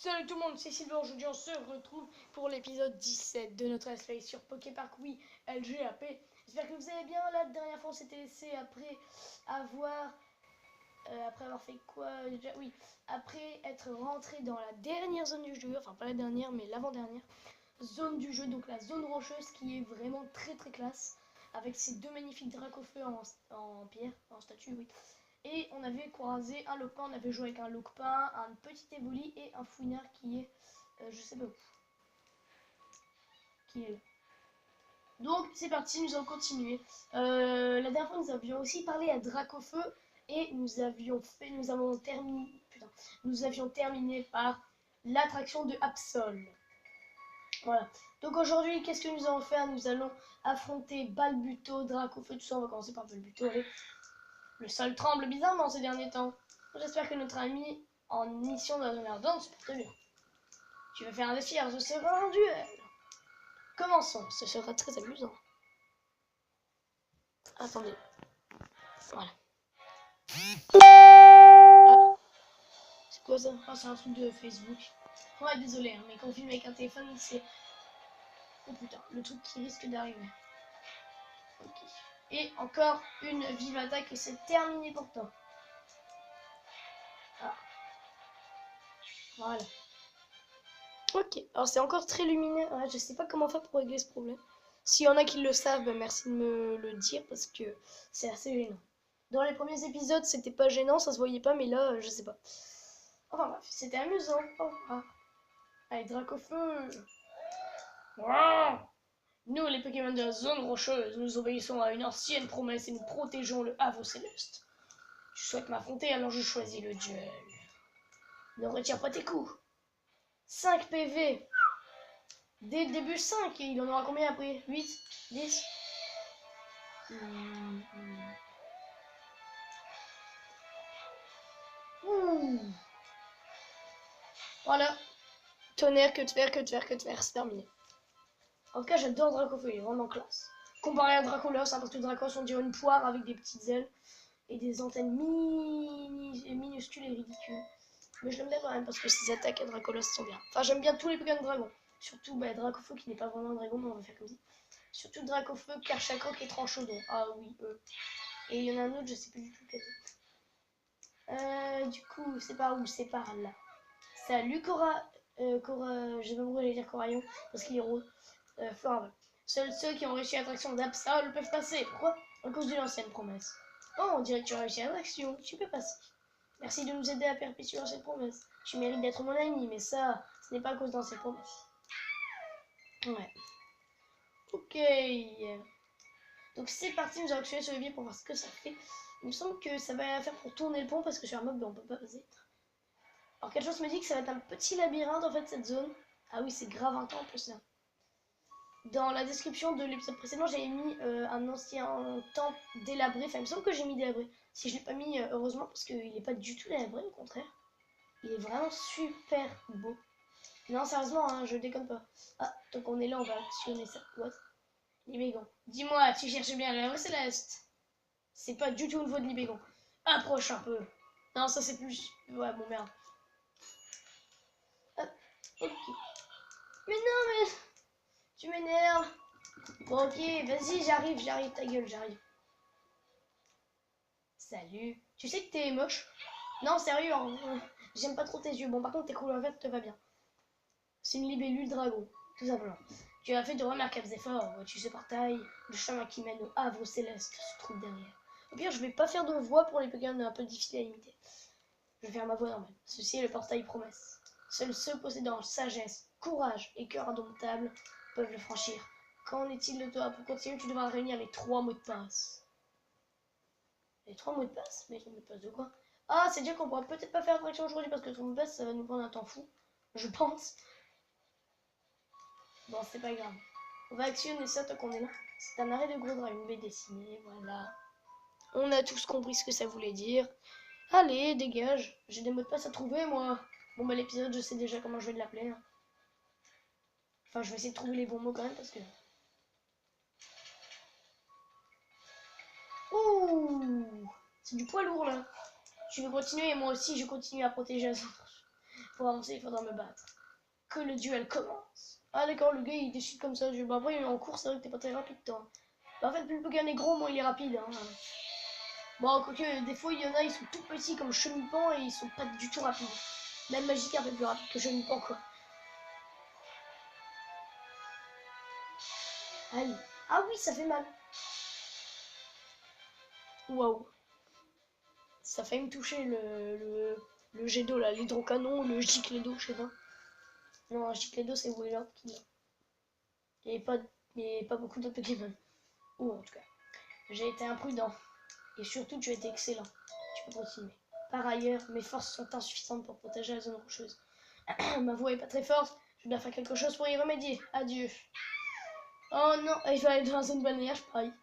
Salut tout le monde, c'est Sylvain. Aujourd'hui on se retrouve pour l'épisode 17 de notre let's play sur Poképark Wii LGAP. J'espère que vous allez bien. La dernière fois on s'était laissé après avoir fait quoi déjà. Oui, après être rentré dans la dernière zone du jeu, enfin pas la dernière mais l'avant-dernière zone du jeu, donc la zone rocheuse qui est vraiment très très classe, avec ces deux magnifiques Dracofeu en pierre, en statue, oui. Et on avait croisé un Loquepin, on avait joué avec un Loquepin, un petit Évoli et un Fouinard qui est, je sais pas où, qui est là. Donc c'est parti, nous allons continuer. La dernière fois nous avions aussi parlé à Dracofeu et nous avions terminé par l'attraction de Absol. Voilà. Donc aujourd'hui, qu'est-ce que nous allons faire? Nous allons affronter Balbuto, Dracofeu, tout ça. On va commencer par Balbuto. Allez. Le sol tremble bizarrement ces derniers temps. J'espère que notre ami en mission dans la zone ardente se porte bien. Tu veux faire un défi, alors ce sera un duel. Commençons, ce sera très amusant. Attendez. Voilà. Ah. C'est quoi ça? Oh, c'est un truc de Facebook. Ouais, désolé, hein, mais quand on filme avec un téléphone, c'est... Oh putain, le truc qui risque d'arriver. Ok. Et encore une vive attaque et c'est terminé pourtant. Ah. Voilà. Ok, alors c'est encore très lumineux. Ouais, je sais pas comment faire pour régler ce problème. S'il y en a qui le savent, bah merci de me le dire parce que c'est assez gênant. Dans les premiers épisodes, c'était pas gênant, ça se voyait pas, mais là, je sais pas. Enfin bref, c'était amusant. Au revoir. Allez, Dracofeu. Wow. Nous, les Pokémon de la zone rocheuse, nous obéissons à une ancienne promesse et nous protégeons le Havre Céleste. Tu souhaites m'affronter, alors je choisis le duel. Ne retire pas tes coups. 5 PV. Dès le début, 5. Et il en aura combien après? 8? 10? Voilà. Tonnerre, que de faire, que de faire, que de faire. C'est terminé. En tout cas, j'adore Dracofeu, il est vraiment classe. Comparé à Dracolos, hein, parce que Dracos, on dirait une poire avec des petites ailes et des antennes minuscules et ridicules. Mais je l'aime bien quand même parce que ses attaques à Dracolos sont bien. Enfin, j'aime bien tous les Pokémon de dragon. Surtout Dracofeu qui n'est pas vraiment un dragon, mais on va faire comme ça. Surtout Dracofeu, Karchakok et Tranchodon. Ah oui, eux. Et il y en a un autre, je sais plus du tout quel. Du coup, c'est par où? C'est par là. Salut Cora. Je sais pas pourquoi j'allais dire Coraillon, parce qu'il est rose. Florable. Seuls ceux qui ont réussi l'attraction d'Absol peuvent passer. Pourquoi? À cause d'une ancienne promesse. Oh, on dirait que tu as réussi l'attraction. Tu peux passer. Merci de nous aider à perpétuer l'ancienne promesse. Tu mérites d'être mon ami, mais ça, ce n'est pas à cause d'ancienne promesse. Ouais. Ok. Donc c'est parti, nous allons actionner sur le levier pour voir ce que ça fait. Il me semble que ça va faire pour tourner le pont parce que sur un mob, on peut pas passer. Alors quelque chose me dit que ça va être un petit labyrinthe en fait cette zone. Ah oui, c'est grave un temple ça. Dans la description de l'épisode précédent, j'avais mis un ancien temple délabré. Enfin, il me semble que j'ai mis délabré. Si je l'ai pas mis, heureusement, parce qu'il n'est pas du tout délabré, au contraire. Il est vraiment super beau. Non, sérieusement, hein, je déconne pas. Ah, donc on est là, on va actionner ça. What? Libégon. Dis-moi, tu cherches bien l'œuvre céleste? C'est pas du tout une voix de Libégon. Approche un peu. Non, ça c'est plus... Ouais, bon, merde. Ah, ok. Mais non, mais... Tu m'énerves. Bon, ok, vas-y, j'arrive, ta gueule, j'arrive. Salut. Tu sais que t'es moche? Non, sérieux, hein, j'aime pas trop tes yeux. Bon, par contre, tes couleurs vertes te va bien. C'est une libellule dragon, tout simplement. Tu as fait de remarquables efforts. Vois-tu ce portail? Le chemin qui mène au Havre Céleste se trouve derrière. Au pire, je vais pas faire de voix pour les Pokémon un peu difficiles à imiter. Je vais faire ma voix normale. Ceci est le portail promesse. Seuls ceux possédant sagesse, courage et cœur indomptable peuvent le franchir. Qu'en est-il de toi? Pour continuer, tu devras réunir les 3 mots de passe. Les 3 mots de passe? Mais les 3 mots de passe de quoi? Ah, c'est dire qu'on pourra peut-être pas faire attraction aujourd'hui parce que les 3 mots de passe, ça va nous prendre un temps fou. Je pense. Bon, c'est pas grave. On va actionner ça tant qu'on est là. C'est un arrêt de gros drap, une baie dessinée, voilà. On a tous compris ce que ça voulait dire. Allez, dégage. J'ai des mots de passe à trouver, moi. Bon, bah, l'épisode, je sais déjà comment je vais l'appeler. Hein. Enfin, je vais essayer de trouver les bons mots quand même parce que... Ouh, c'est du poids lourd, là. Tu veux continuer et moi aussi, je continue à protéger la zone. Pour avancer, il faudra me battre. Que le duel commence. Ah d'accord, le gars il décide comme ça. Bah, après, il est en course, c'est vrai que t'es pas très rapide toi. Bah, en fait, plus le gars est gros, moins il est rapide. Hein. Bon, quoique, des fois, il y en a, ils sont tout petits comme Chenipan et ils sont pas du tout rapides. Même Magique est un peu plus rapide que Chenipan, quoi. Aïe. Ah oui, ça fait mal. Waouh. Ça a failli me toucher le jet d'eau, là, l'hydrocanon, le gicle d'eau, je sais pas. Non, un gicle d'eau, c'est Wheeler qui l'a. Et pas beaucoup d'autres Pokémon. Ou en tout cas. J'ai été imprudent. Et surtout, tu as été excellent. Tu peux continuer. Par ailleurs, mes forces sont insuffisantes pour protéger la zone rocheuse. Ma voix est pas très forte. Je dois faire quelque chose pour y remédier. Adieu. Oh non, il va aller dans la zone balnéaire, pareil.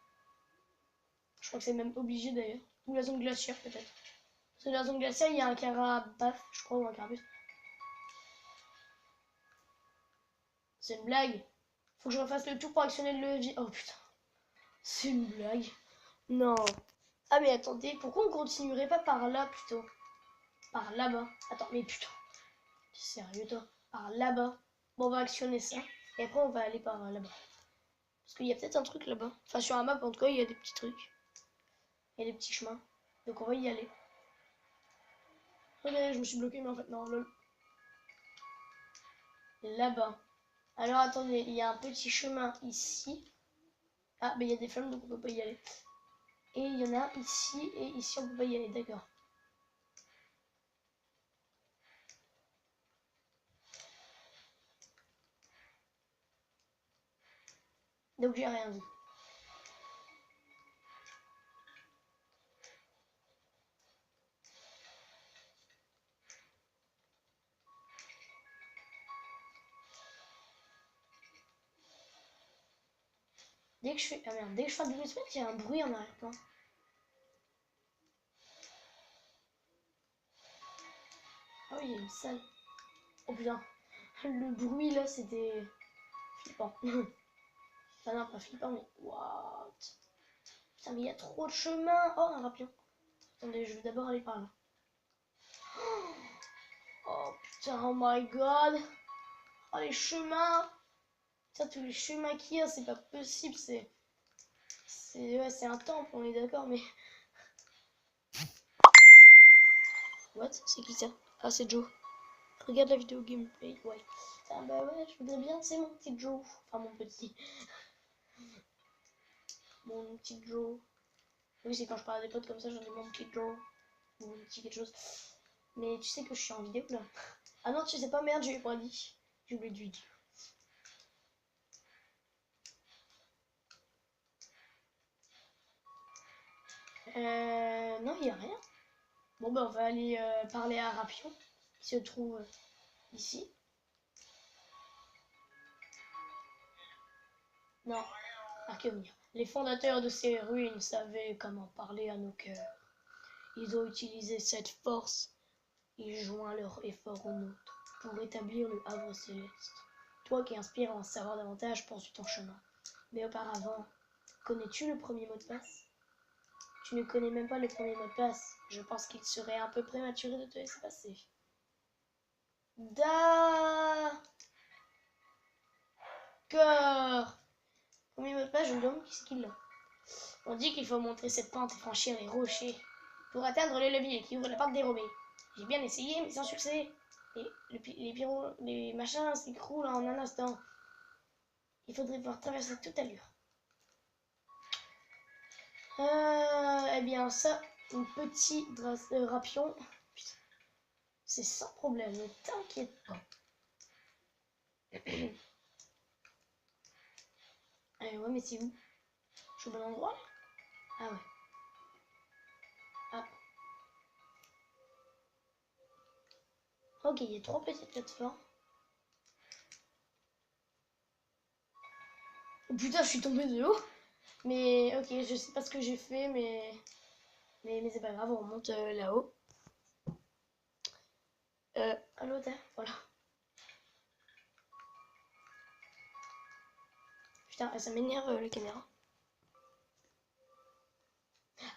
Je crois que c'est même obligé d'ailleurs. Ou la zone glaciaire peut-être. Parce que dans la zone glaciaire, il y a un Carabaf, je crois, ou un Carabus. C'est une blague. Faut que je refasse le tour pour actionner le levier. Oh putain. C'est une blague. Non. Ah mais attendez, pourquoi on continuerait pas par là plutôt? Par là-bas. Attends, mais putain. Sérieux toi? Par là-bas. Bon, on va actionner ça. Et après, on va aller par là-bas. Parce qu'il y a peut-être un truc là-bas. Enfin, sur la map, en tout cas, il y a des petits trucs. Il y a des petits chemins. Donc, on va y aller. Ok, je me suis bloqué, mais en fait, non, lol. Là-bas. Alors, attendez, il y a un petit chemin ici. Ah, mais il y a des flammes, donc on peut pas y aller. Et il y en a ici, et ici, on peut pas y aller, d'accord. Donc, j'ai rien dit. Dès que je fais... Ah merde, dès que je fais un double sprint, il y a un bruit en arrière-plan. Ah oui, il y a une salle. Oh putain. Le bruit là, c'était flippant. Enfin non, pas flippant, mais what? Putain, mais il y a trop de chemin. Oh, un rapion. Attendez, je vais d'abord aller par là. Oh putain, oh my god. Oh, les chemins. Putain, tous les chemins qu'il y a, c'est pas possible. C'est un temple, on est d'accord, mais... What? C'est qui ça? Ah, c'est Joe. Regarde la vidéo gameplay. Ouais. Ah bah ouais, je voudrais bien, c'est mon petit Joe. Enfin, mon petit. Mon petit Joe. Oui, c'est quand je parle à des potes comme ça, j'en ai mon petit Joe. Mon petit quelque chose. Mais tu sais que je suis en vidéo là. Ah non, tu sais pas, merde, j'ai pas dit. J'ai oublié de lui dire. Non, il n'y a rien. Bon, bah, on va aller parler à Rapion, qui se trouve ici. Non, Archeonia. Les fondateurs de ces ruines savaient comment parler à nos cœurs. Ils ont utilisé cette force et joint leur effort au nôtre pour établir le havre céleste. Toi qui inspires à en savoir davantage, poursuis ton chemin. Mais auparavant, connais-tu le premier mot de passe? Tu ne connais même pas le premier mot de passe. Je pense qu'il serait un peu prématuré de te laisser passer. D'accord. Premier mot de passe, je me demande qui c'est qui l'a. On dit qu'il faut monter cette pente et franchir les rochers pour atteindre le levier qui ouvre la porte dérobée. J'ai bien essayé, mais sans succès. Les machins s'écroulent en un instant. Il faudrait pouvoir traverser toute allure. Eh bien, ça, un petit rapion, c'est sans problème, ne t'inquiète pas. Ouais, mais c'est où? Je suis au bon endroit là? Ah ouais. Ah. Ok, il y a 3 petites plateformes. Oh putain, je suis tombée de haut. Mais ok, je sais pas ce que j'ai fait, mais c'est pas grave, on monte là-haut. À l'autre, voilà. Putain, ça m'énerve la caméra.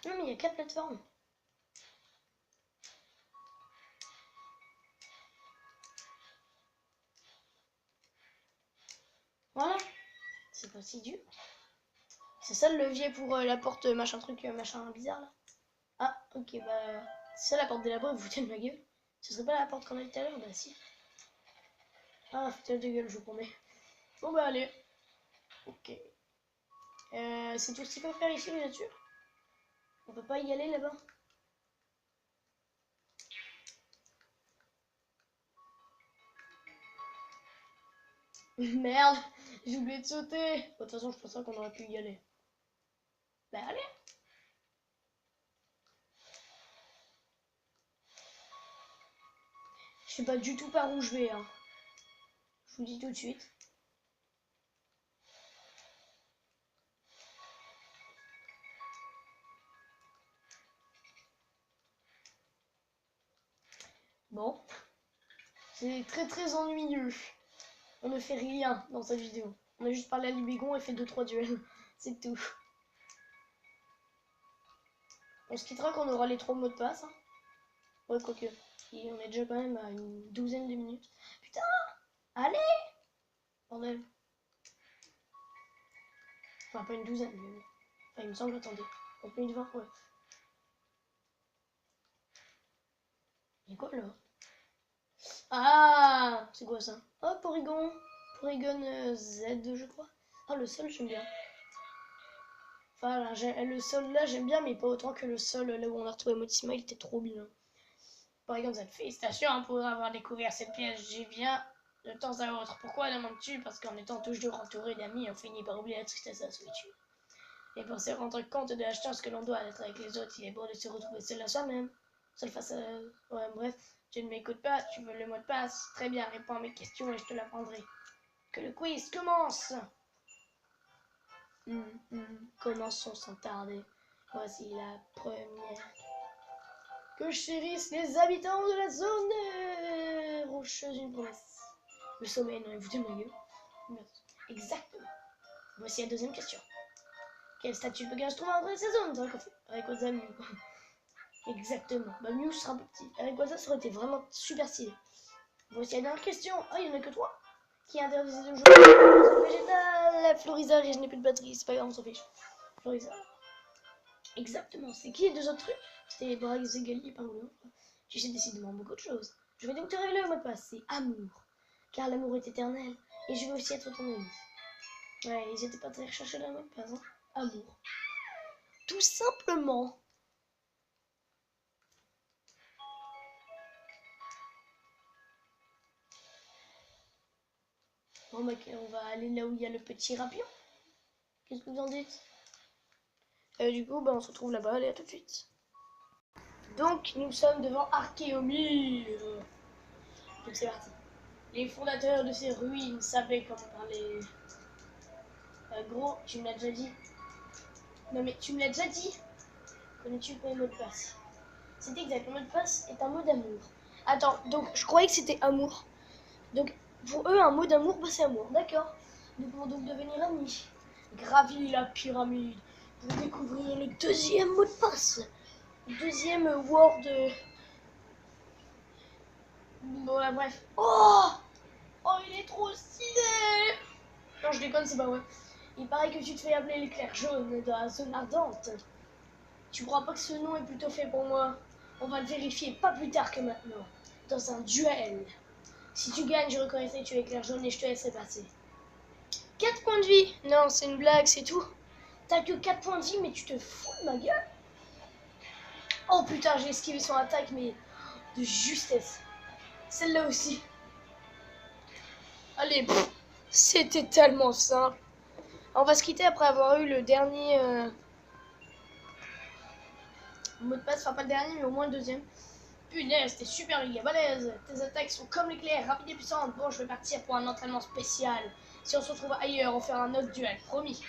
Non, mais il y a 4 plateformes. c'est pas si dur. C'est ça le levier pour la porte machin truc machin bizarre là. Ah ok bah c'est ça la porte délabrée, vous foutez de ma gueule. Ce serait pas la porte qu'on a dit tout à l'heure? Bah si. Ah foutez de gueule je vous promets. Bon bah allez. Ok. C'est tout ce qu'il faut faire ici, vous êtes sûr? On peut pas y aller là-bas? Merde, j'ai oublié de sauter. De toute façon, je pensais qu'on aurait pu y aller. Bah allez. Je sais pas du tout par où je vais. Hein. Je vous dis tout de suite. Bon. C'est très ennuyeux. On ne fait rien dans cette vidéo. On a juste parlé à Libégon et fait 2-3 duels. C'est tout. On se quittera quand on aura les 3 mots de passe. Hein. Ouais, quoique. Et on est déjà quand même à une douzaine de minutes. Putain! Allez! Bordel. Enfin, pas une douzaine, mais... Enfin, il me semble, attendez. 30 minutes 20, ouais. Y'a quoi, là? Ah! C'est quoi, ça? Oh, Porygon. Porygon Z, je crois. Ah, le sol, j'aime bien. Enfin, là, le sol, là, j'aime bien, mais pas autant que le sol, là où on a retrouvé Motisma, il était trop bien. Porygon Z, félicitations pour avoir découvert cette pièce, j'y viens de temps à autre. Pourquoi demandes-tu? Parce qu'en étant toujours entouré d'amis, on finit par oublier la tristesse et la solitude. Et pour se rendre compte de la chance que l'on doit d'être avec les autres, il est bon de se retrouver seul à soi-même. Seul face à... Ouais, bref, tu ne m'écoutes pas, tu veux le mot de passe. Très bien, réponds à mes questions et je te l'apprendrai. Que le quiz commence. Commençons sans tarder. Voici la première. Que chérissent les habitants de la zone rocheuse une promesse. Le sommet, non, vous de ma gueule. Exactement. Voici la deuxième question. Quel statut de gage trouve dans ces zones? Rayquaza Mew. Exactement. Bah Mew sera un peu petit. Rayquaza ça aurait été vraiment super stylé. Voici la dernière question. Ah, il y en a que 3. Qui interdisait de jouer au végétal? Florizard et je n'ai plus de batterie. C'est pas grave, on s'en fiche. Florizard. Exactement. C'est qui les 2 autres trucs? C'était Brax et Gali, par exemple. Tu sais décidément beaucoup de choses. Je vais donc te révéler le mot de passe. C'est amour. Car l'amour est éternel. Et je veux aussi être ton ami. Ouais, ils étaient pas très recherchés dans le mot de passe. Hein. Amour. Tout simplement. Bon bah on va aller là où il y a le petit rapion. Qu'est-ce que vous en dites? Du coup bah on se retrouve là-bas, allez à tout de suite. Donc nous sommes devant Archéomir. Donc c'est parti. Les fondateurs de ces ruines savaient comment parler. Gros, tu me l'as déjà dit. Non mais tu me l'as déjà dit. Connais-tu le mot de passe? C'est exact, le mot de passe est un mot d'amour. Attends, donc je croyais que c'était amour. Donc pour eux un mot d'amour, bah c'est amour, d'accord. Nous pouvons donc devenir amis. Gravis la pyramide pour découvrir le deuxième mot de passe. Le deuxième word. Bon là, bref. Oh! Oh il est trop stylé! Non je déconne, c'est pas vrai. Il paraît que tu te fais appeler l'éclair jaune dans la zone ardente. Tu crois pas que ce nom est plutôt fait pour moi? On va le vérifier pas plus tard que maintenant. Dans un duel. Si tu gagnes, je reconnaîtrai que tu es éclair jaune et je te laisserai passer. 4 points de vie? Non, c'est une blague, c'est tout. T'as que 4 points de vie, mais tu te fous de ma gueule? Oh putain, j'ai esquivé son attaque, mais de justesse. Celle-là aussi. Allez, c'était tellement simple. On va se quitter après avoir eu le dernier mot de passe. Enfin, pas le dernier, mais au moins le deuxième. Punaise, t'es super méga balèze. Tes attaques sont comme l'éclair, rapides et puissantes. Bon, je vais partir pour un entraînement spécial. Si on se retrouve ailleurs, on fera un autre duel, promis.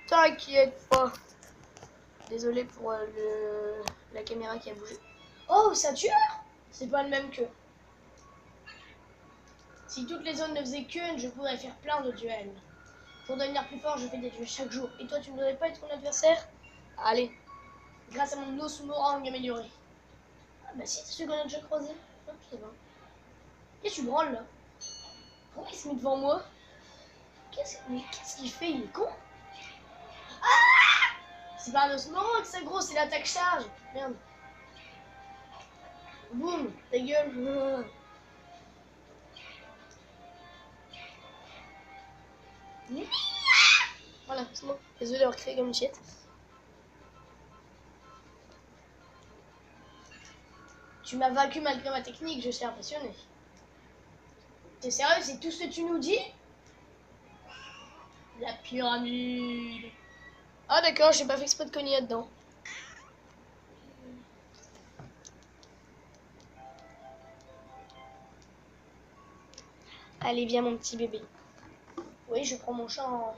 T'inquiète pas. Désolé pour la caméra qui a bougé. Oh, c'est un tueur! C'est pas le même que... Si toutes les zones ne faisaient qu'une, je pourrais faire plein de duels. Pour devenir plus fort, je fais des duels chaque jour. Et toi, tu ne voudrais pas être mon adversaire? Allez. Grâce à mon os morang amélioré. Ah bah si, c'est celui qu'on a déjà croisé. Je sais pas. Qu'est-ce que tu branles là? Pourquoi il se met devant moi? Mais qu'est-ce qu'il fait? Il est con. C'est pas un osmorog, ça gros, c'est l'attaque charge. Merde. Boum, ta gueule. Voilà, c'est bon. Désolé d'avoir créé comme une chiette. Tu m'as vaincu malgré ma technique, je suis impressionné. T'es sérieux, c'est tout ce que tu nous dis? La pyramide. Ah d'accord, j'ai pas fait exprès de cogner là-dedans. Allez, viens mon petit bébé. Oui, je prends mon chat en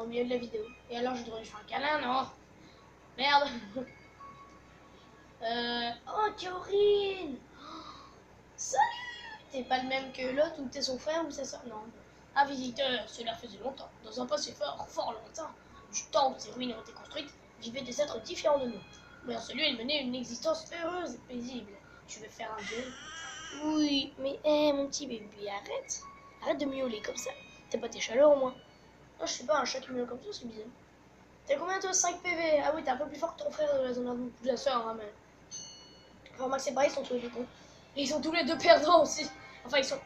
milieu de la vidéo. Et alors, je devrais lui faire un câlin, non? Merde. Oh, Kaorine. Salut. T'es pas le même que l'autre ou t'es son frère ou sa soeur? Non. Un visiteur, cela faisait longtemps. Dans un passé fort lointain, du temps où ces ruines ont été construites, vivaient des êtres différents de nous. Mais en celui, ils menaient une existence heureuse et paisible. Tu veux faire un jeu? Oui, mais mon petit bébé, arrête. Arrête de miauler comme ça. T'as pas tes chaleurs au moins? Non, je sais pas, un chat qui miaule comme ça, c'est bizarre. T'as combien toi? 5 PV? Ah oui, t'es un peu plus fort que ton frère de la zone de la soeur, hein, mais... Enfin, Max et pareil, ils sont tous les deux cons. Et ils sont tous les deux perdants aussi. Enfin, ils sont...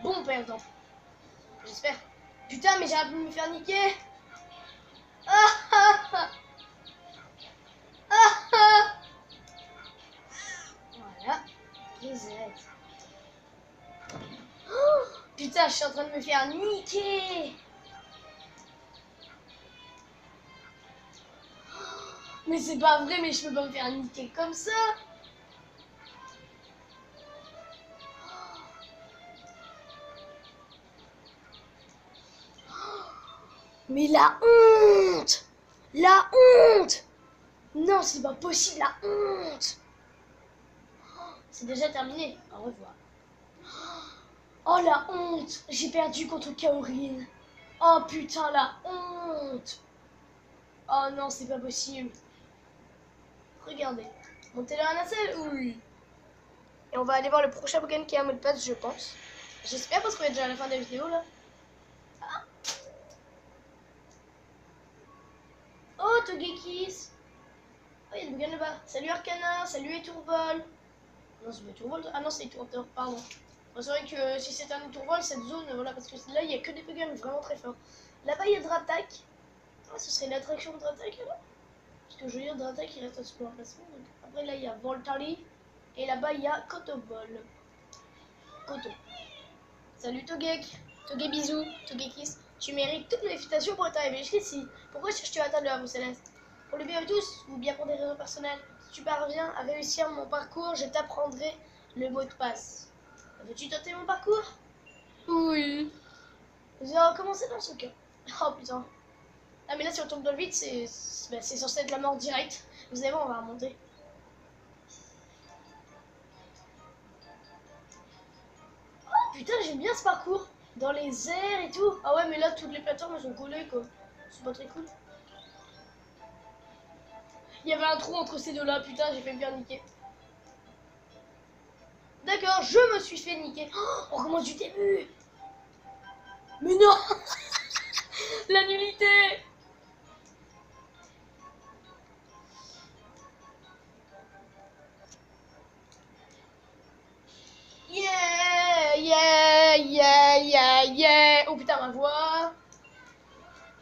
bons perdants. J'espère. Putain, mais j'ai hâte de me faire niquer. Voilà. Reset. Oh, putain, je suis en train de me faire niquer. Mais c'est pas vrai, mais je peux pas me faire niquer comme ça. Mais la honte! La honte! Non, c'est pas possible, la honte! C'est déjà terminé. Au revoir. Oh, la honte! J'ai perdu contre Kaorine. Oh, putain, la honte! Oh non, c'est pas possible. Regardez. Montez le à nacelle? Oui. Et on va aller voir le prochain Pokémon qui a un mot de passe, je pense. J'espère parce qu'on est déjà à la fin de la vidéo, là. Ah. Oh, Togekiss! Oh, il y a des Pokémon là-bas. Salut Arcana, salut Étourvol. Non, c'est pas Étourvol. Ah non, c'est Étourvol, pardon. Bon, c'est vrai que si c'était un Étourvol, cette zone, voilà, parce que là, il n'y a que des Pokémon vraiment très forts. Là-bas, il y a Dratak. Ah, ce serait l'attraction de Dratak, là. Parce que je veux dire, Dratak, il reste à son emplacement. Après, là, il y a Voltari. Et là-bas, il y a Kotobol. Koto. Salut Togek. Toge bisous. Togekiss. Tu mérites toutes mes félicitations pour être arrivé jusqu'ici. Pourquoi cherches-tu à atteindre le Havre Céleste? Pour le bien de tous ou bien pour des raisons personnelles? Si tu parviens à réussir mon parcours, je t'apprendrai le mot de passe. Veux-tu tenter mon parcours? Oui. Nous allons commencer dans ce cas. Oh putain. Ah mais là si on tombe dans le vide, c'est censé être la mort directe. Vous allez voir, on va remonter. Oh putain, j'aime bien ce parcours. Dans les airs et tout. Ah ouais, mais là toutes les plateformes sont collées quoi. C'est pas très cool. Il y avait un trou entre ces deux-là, putain, j'ai fait me faire niquer. D'accord, je me suis fait niquer. Oh, on recommence du début. Mais non. La nullité. Yeah. Oh putain, ma voix.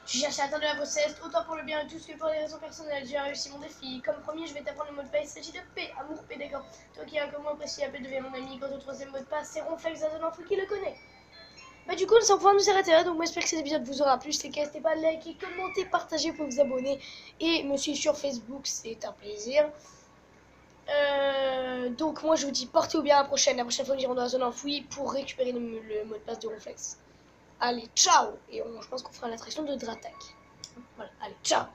Tu cherches à atteindre la grossesse, autant pour le bien de tous que pour des raisons personnelles. J'ai réussi mon défi. Comme premier, je vais t'apprendre le mot de passe. Il s'agit de P, amour P, d'accord. Toi qui as comme moi apprécié P, deviens mon ami. Quant au troisième mot de passe, c'est Ronflex d'un enfant qui le connaît. Bah du coup, nous sommes pouvoir nous arrêter là. Donc moi, j'espère que cet épisode vous aura plu. Si n'hésitez pas à liker, commenter, partager pour vous abonner. Et me suivre sur Facebook, c'est un plaisir. Donc moi, je vous dis portez-vous bien à la prochaine. La prochaine fois, nous irons dans la zone enfouie pour récupérer le mot de passe de Ronflex. Allez, ciao. Et je pense qu'on fera l'attraction de Dratak. Voilà, allez, ciao.